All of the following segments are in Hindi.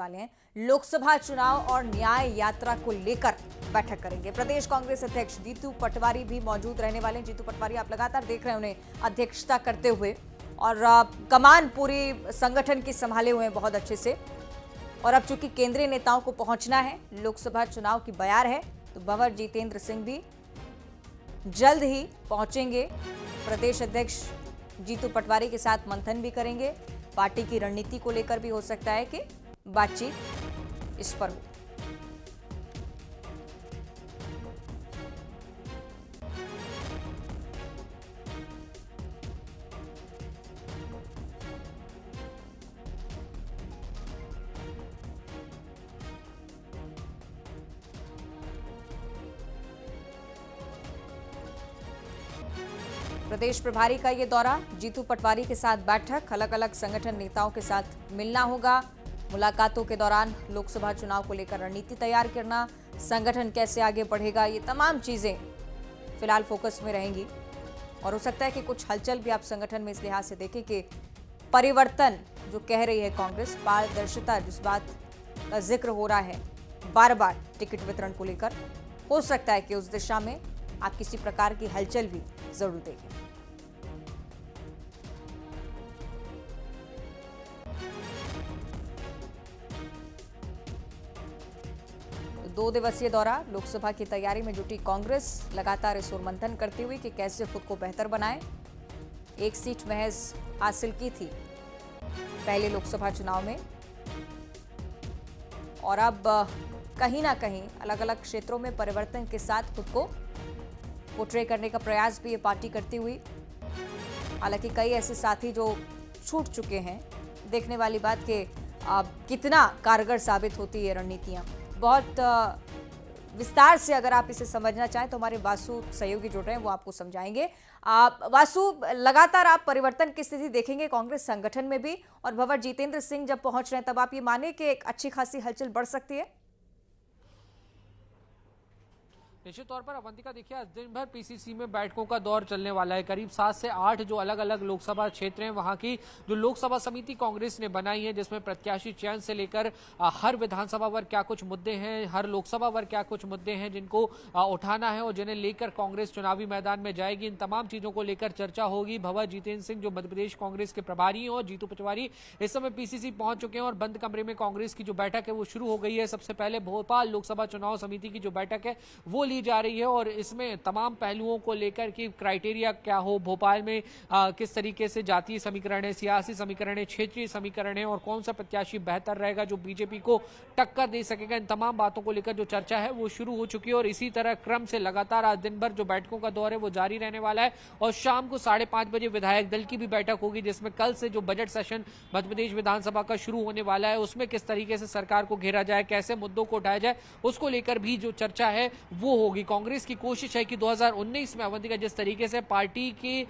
वाले हैं। लोकसभा चुनाव और न्याय यात्रा को लेकर बैठक करेंगे। प्रदेश कांग्रेस अध्यक्ष जीतू पटवारी भी मौजूद रहने वाले हैं। जीतू पटवारी आप लगातार देख रहे हैं उन्हें अध्यक्षता करते हुए, और कमान पूरी संगठन की संभाले हुए हैं बहुत अच्छे से। और अब चूंकि केंद्रीय नेताओं को पहुंचना है, लोकसभा चुनाव की बयार है, तो भंवर जितेंद्र सिंह भी जल्द ही पहुंचेंगे। प्रदेश अध्यक्ष जीतू पटवारी के साथ मंथन भी करेंगे। पार्टी की रणनीति को लेकर भी हो सकता है कि बातचीत इस पर हो। प्रदेश प्रभारी का ये दौरा, जीतू पटवारी के साथ बैठक, अलग अलग संगठन नेताओं के साथ मिलना होगा। मुलाकातों के दौरान लोकसभा चुनाव को लेकर रणनीति तैयार करना, संगठन कैसे आगे बढ़ेगा, ये तमाम चीजें फिलहाल फोकस में रहेंगी। और हो सकता है कि कुछ हलचल भी आप संगठन में इस लिहाज से देखें कि परिवर्तन जो कह रही है कांग्रेस, पारदर्शिता जिस बात का जिक्र हो रहा है बार बार टिकट वितरण को लेकर, हो सकता है कि उस दिशा में आप किसी प्रकार की हलचल भी जरूर देखें। 2 दिवसीय दौरा, लोकसभा की तैयारी में जुटी कांग्रेस लगातार इस ओर मंथन करती हुई कि कैसे खुद को बेहतर बनाए। 1 सीट महज हासिल की थी पहले लोकसभा चुनाव में, और अब कहीं ना कहीं अलग अलग क्षेत्रों में परिवर्तन के साथ खुद को पोर्ट्रे करने का प्रयास भी ये पार्टी करती हुई। हालांकि कई ऐसे साथी जो छूट चुके हैं, देखने वाली बात कि कितना कारगर साबित होती है रणनीतियां। बहुत विस्तार से अगर आप इसे समझना चाहें तो हमारे वासु सहयोगी जुड़ रहे हैं, वो आपको समझाएंगे। वासु, लगातार आप परिवर्तन की स्थिति देखेंगे कांग्रेस संगठन में भी, और भंवर जितेंद्र सिंह जब पहुंच रहे हैं तब आप ये माने कि एक अच्छी खासी हलचल बढ़ सकती है? निश्चित तौर पर अवंतिका, देखिए आज दिन भर पीसीसी में बैठकों का दौर चलने वाला है। करीब 7 से 8 जो अलग अलग लोकसभा क्षेत्र हैं, वहां की जो लोकसभा समिति कांग्रेस ने बनाई है, जिसमें प्रत्याशी चयन से लेकर हर विधानसभा वर्ग क्या कुछ मुद्दे हैं, हर लोकसभा वर्ग क्या कुछ मुद्दे हैं जिनको उठाना है और जिन्हें लेकर कांग्रेस चुनावी मैदान में जाएगी, इन तमाम चीजों को लेकर चर्चा होगी। भंवर जितेंद्र सिंह जो मध्य प्रदेश कांग्रेस के प्रभारी हैं और जीतू पटवारी इस समय पीसीसी पहुंच चुके हैं, और बंद कमरे में कांग्रेस की जो बैठक है वो शुरू हो गई है। सबसे पहले भोपाल लोकसभा चुनाव समिति की जो बैठक है वो ली जा रही है, और इसमें तमाम पहलुओं को लेकर कि क्राइटेरिया क्या हो, भोपाल में किस तरीके से जातीय समीकरण है, सियासी समीकरण है, क्षेत्रीय समीकरण है, और कौन सा प्रत्याशी बेहतर रहेगा जो बीजेपी को टक्कर दे सकेगा, इन तमाम बातों को लेकर जो चर्चा है वो शुरू हो चुकी है। और इसी तरह क्रम से लगातार आज दिन भर जो बैठकों का दौर है वो जारी रहने वाला है, और शाम को 5:30 बजे विधायक दल की भी बैठक होगी, जिसमें कल से जो बजट सेशन मध्य प्रदेश विधानसभा का शुरू होने वाला है, उसमें किस तरीके से सरकार को घेरा जाए, कैसे मुद्दों को उठाया जाए, उसको लेकर भी जो चर्चा है वो होगी। कांग्रेस की कोशिश है कि 2019 में अवंतिका जिस तरीके से पार्टी की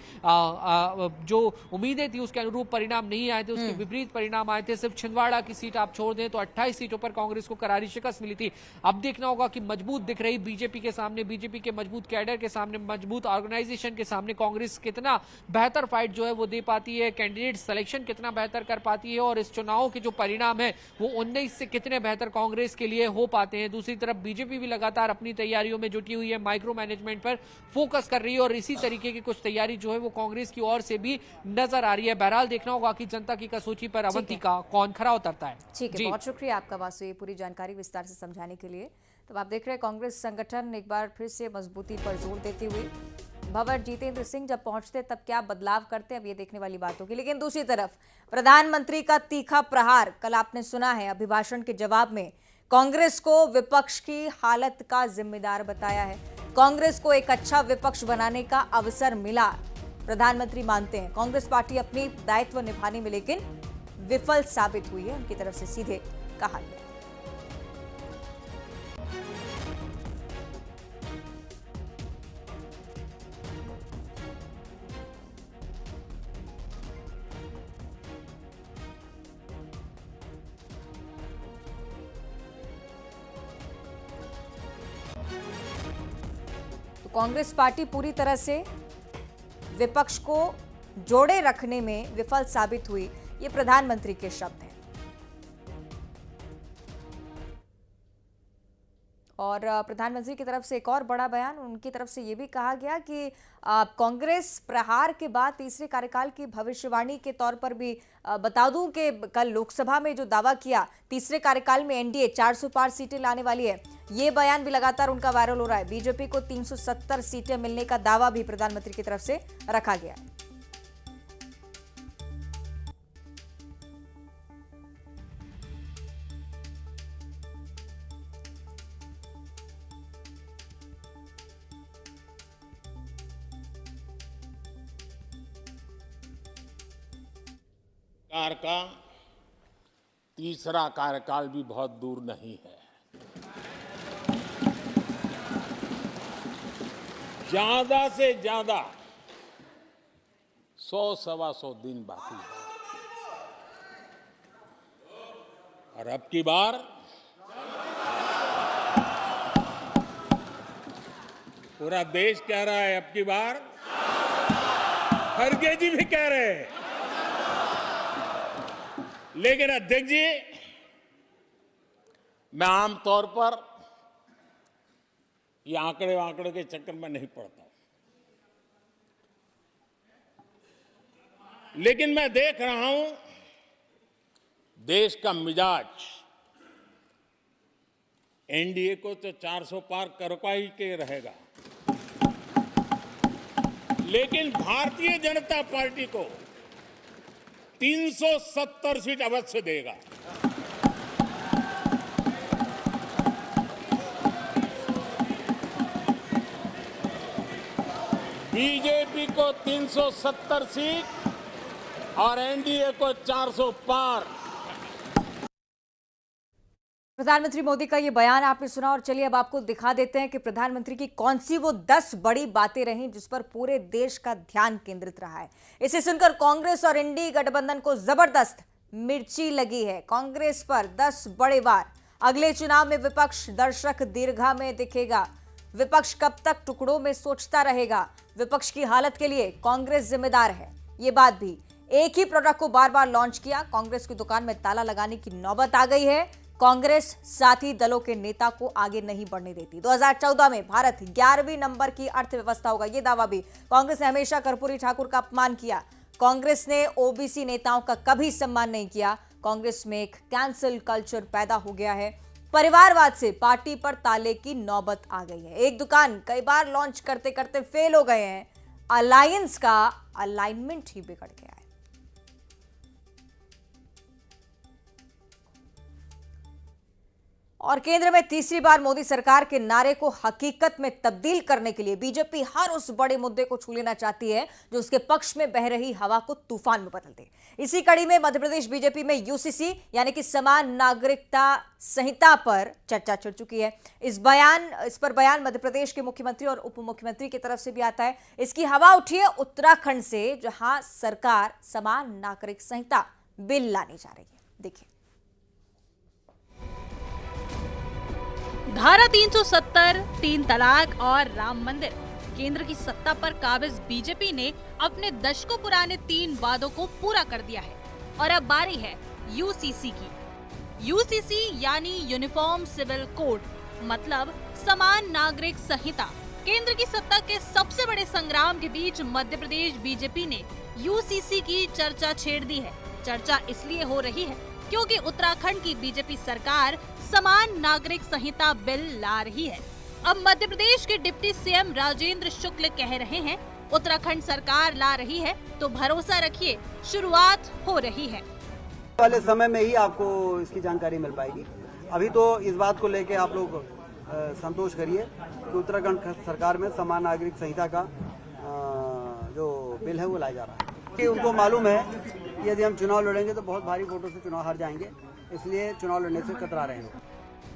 जो उम्मीदें थी उसके अनुरूप परिणाम नहीं आए थे, उसके विपरीत परिणाम आए थे। सिर्फ छिंदवाड़ा की सीट आप छोड़ दें तो 28 सीटों पर कांग्रेस को करारी शिकस्त मिली थी। अब देखना होगा कि मजबूत दिख रही बीजेपी के सामने, बीजेपी के मजबूत कैडर के सामने, मजबूत ऑर्गेनाइजेशन के सामने कांग्रेस कितना बेहतर फाइट जो है वो दे पाती है, कैंडिडेट सिलेक्शन कितना बेहतर कर पाती है, और इस चुनाव के जो परिणाम है वो 19 से कितने बेहतर कांग्रेस के लिए हो पाते हैं। दूसरी तरफ बीजेपी भी लगातार अपनी तैयारियों में जुटी हुई है, माइक्रो मैनेजमेंट पर फोकस कर रही है, और इसी तरीके की कुछ तैयारी जो है वो कांग्रेस की ओर से भी नजर आ रही है। बहरहाल देखना होगा कि जनता की कसौटी पर अवंतिका कौन खरा उतरता है। ठीक है, बहुत शुक्रिया आपका वासु, ये पूरी जानकारी विस्तार से समझाने के लिए। तो आप देख रहे हैं कांग्रेस संगठन एक बार फिर से मजबूती पर जोर देती हुई। भंवर जितेंद्र सिंह जब पहुंचते तब क्या बदलाव करते, अब ये देखने वाली बात होगी। लेकिन दूसरी तरफ प्रधानमंत्री का तीखा प्रहार, कल आपने सुना है अभिभाषण के जवाब में कांग्रेस को विपक्ष की हालत का जिम्मेदार बताया है। कांग्रेस को एक अच्छा विपक्ष बनाने का अवसर मिला, प्रधानमंत्री मानते हैं। कांग्रेस पार्टी अपनी दायित्व निभाने में लेकिन विफल साबित हुई है, उनकी तरफ से सीधे कहा गया। कांग्रेस पार्टी पूरी तरह से विपक्ष को जोड़े रखने में विफल साबित हुई, ये प्रधानमंत्री के शब्द हैं। और प्रधानमंत्री की तरफ से एक और बड़ा बयान, उनकी तरफ से ये भी कहा गया कि कांग्रेस प्रहार के बाद तीसरे कार्यकाल की भविष्यवाणी के तौर पर भी बता दूं कि कल लोकसभा में जो दावा किया तीसरे कार्यकाल में एनडीए 400 पार सीटें लाने वाली है, ये बयान भी लगातार उनका वायरल हो रहा है। बीजेपी को 370 सीटें मिलने का दावा भी प्रधानमंत्री की तरफ से रखा गया है। सरकार का तीसरा कार्यकाल भी बहुत दूर नहीं है। ज्यादा से ज्यादा 100-125 दिन बाकी है और अब की बार पूरा देश कह रहा है, अब की बार खड़गे जी भी कह रहे हैं। लेकिन अध्यक्ष जी, मैं आमतौर पर ये आंकड़े के चक्कर में नहीं पड़ता, लेकिन मैं देख रहा हूं देश का मिजाज एनडीए को तो 400 पार करवा ही के रहेगा, लेकिन भारतीय जनता पार्टी को 370 सीट अवश्य देगा। बीजेपी को 370 सीट और एनडीए को 400 पार। प्रधानमंत्री मोदी का ये बयान आपने सुना और चलिए अब आपको दिखा देते हैं कि प्रधानमंत्री की कौन सी वो 10 बड़ी बातें रहीं जिस पर पूरे देश का ध्यान केंद्रित रहा है। इसे सुनकर कांग्रेस और इंडी गठबंधन को जबरदस्त मिर्ची लगी है। कांग्रेस पर 10 बड़े वार। अगले चुनाव में विपक्ष दर्शक दीर्घा में दिखेगा। विपक्ष कब तक टुकड़ों में सोचता रहेगा। विपक्ष की हालत के लिए कांग्रेस जिम्मेदार है। ये बात भी, एक ही प्रोडक्ट को बार बार लॉन्च किया, कांग्रेस की दुकान में ताला लगाने की नौबत आ गई है। कांग्रेस साथी दलों के नेता को आगे नहीं बढ़ने देती। 2014 में भारत 11वीं नंबर की अर्थव्यवस्था होगा, यह दावा भी। कांग्रेस ने हमेशा कर्पूरी ठाकुर का अपमान किया। कांग्रेस ने ओबीसी नेताओं का कभी सम्मान नहीं किया। कांग्रेस में एक कैंसल कल्चर पैदा हो गया है। परिवारवाद से पार्टी पर ताले की नौबत आ गई है। एक दुकान कई बार लॉन्च करते करते फेल हो गए हैं। अलायंस का अलाइनमेंट ही बिगड़ गया है। और केंद्र में तीसरी बार मोदी सरकार के नारे को हकीकत में तब्दील करने के लिए बीजेपी हर उस बड़े मुद्दे को छू लेना चाहती है जो उसके पक्ष में बह रही हवा को तूफान में बदल दे। इसी कड़ी में मध्य प्रदेश बीजेपी में यूसीसी यानी कि समान नागरिकता संहिता पर चर्चा चल चुकी है। इस पर बयान मध्य प्रदेश के मुख्यमंत्री और उप मुख्यमंत्री की तरफ से भी आता है। इसकी हवा उठी है उत्तराखंड से, जहां सरकार समान नागरिक संहिता बिल लाने जा रही है। देखिए, धारा 370, 3 तलाक और राम मंदिर। केंद्र की सत्ता पर काबिज बीजेपी ने अपने दशकों पुराने 3 वादों को पूरा कर दिया है और अब बारी है यूसीसी की। यूसीसी यानी यूनिफॉर्म सिविल कोड, मतलब समान नागरिक संहिता। केंद्र की सत्ता के सबसे बड़े संग्राम के बीच मध्य प्रदेश बीजेपी ने यूसीसी की चर्चा छेड़ दी है। चर्चा इसलिए हो रही है क्योंकि उत्तराखंड की बीजेपी सरकार समान नागरिक संहिता बिल ला रही है। अब मध्य प्रदेश के डिप्टी सीएम राजेंद्र शुक्ल कह रहे हैं, उत्तराखंड सरकार ला रही है तो भरोसा रखिए, शुरुआत हो रही है। वाले समय में ही आपको इसकी जानकारी मिल पाएगी। अभी तो इस बात को लेके आप लोग संतोष करिए कि उत्तराखंड सरकार में समान नागरिक संहिता का जो बिल है वो लाया जा रहा है। उनको मालूम है कि यदि हम चुनाव लड़ेंगे तो बहुत भारी वोटों से चुनाव हार जाएंगे, इसलिए चुनाव लड़ने से कतरा रहे हैं।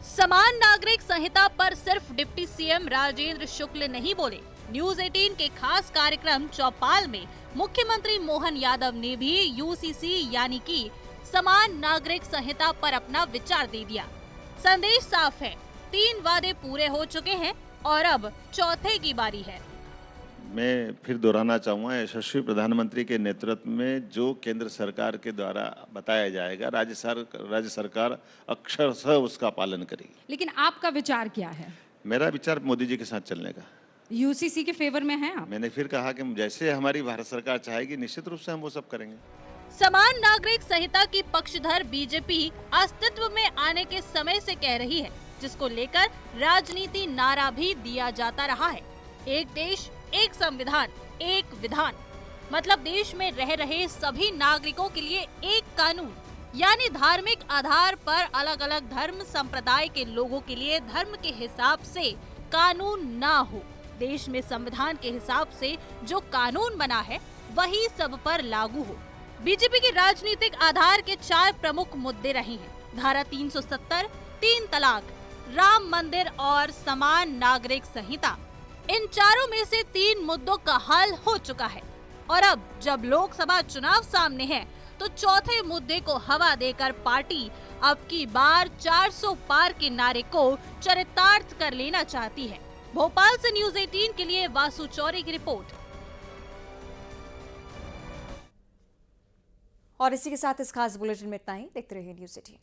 समान नागरिक संहिता पर सिर्फ डिप्टी सीएम राजेंद्र शुक्ल नहीं बोले। न्यूज 18 के खास कार्यक्रम चौपाल में मुख्यमंत्री मोहन यादव ने भी यूसीसी यानी कि समान नागरिक संहिता पर अपना विचार दे दिया। संदेश साफ है, 3 वादे पूरे हो चुके हैं और अब चौथे की बारी है। मैं फिर दोहराना चाहूँगा, यशस्वी प्रधानमंत्री के नेतृत्व में जो केंद्र सरकार के द्वारा बताया जाएगा, राज्य सरकार अक्षरशः उसका पालन करेगी। लेकिन आपका विचार क्या है? मेरा विचार मोदी जी के साथ चलने का। यूसीसी के फेवर में हैं आप? मैंने फिर कहा कि जैसे हमारी भारत सरकार चाहेगी निश्चित रूप से हम वो सब करेंगे। समान नागरिक संहिता की पक्षधर बीजेपी अस्तित्व में आने के समय से कह रही है, जिसको लेकर राजनीति नारा भी दिया जाता रहा है। एक देश, एक संविधान, एक विधान। मतलब देश में रह रहे सभी नागरिकों के लिए एक कानून, यानी धार्मिक आधार पर अलग अलग धर्म संप्रदाय के लोगों के लिए धर्म के हिसाब से कानून ना हो। देश में संविधान के हिसाब से जो कानून बना है वही सब पर लागू हो। बीजेपी के राजनीतिक आधार के 4 प्रमुख मुद्दे रहे हैं: धारा 370, 3 तलाक, राम मंदिर और समान नागरिक संहिता। इन चारों में से 3 मुद्दों का हल हो चुका है और अब जब लोकसभा चुनाव सामने है तो चौथे मुद्दे को हवा देकर पार्टी अब की बार 400 पार के नारे को चरितार्थ कर लेना चाहती है। भोपाल से न्यूज़ 18 के लिए वासु चौरी की रिपोर्ट। और इसी के साथ इस खास बुलेटिन में इतना ही। देखते रहिए न्यूज़ 18।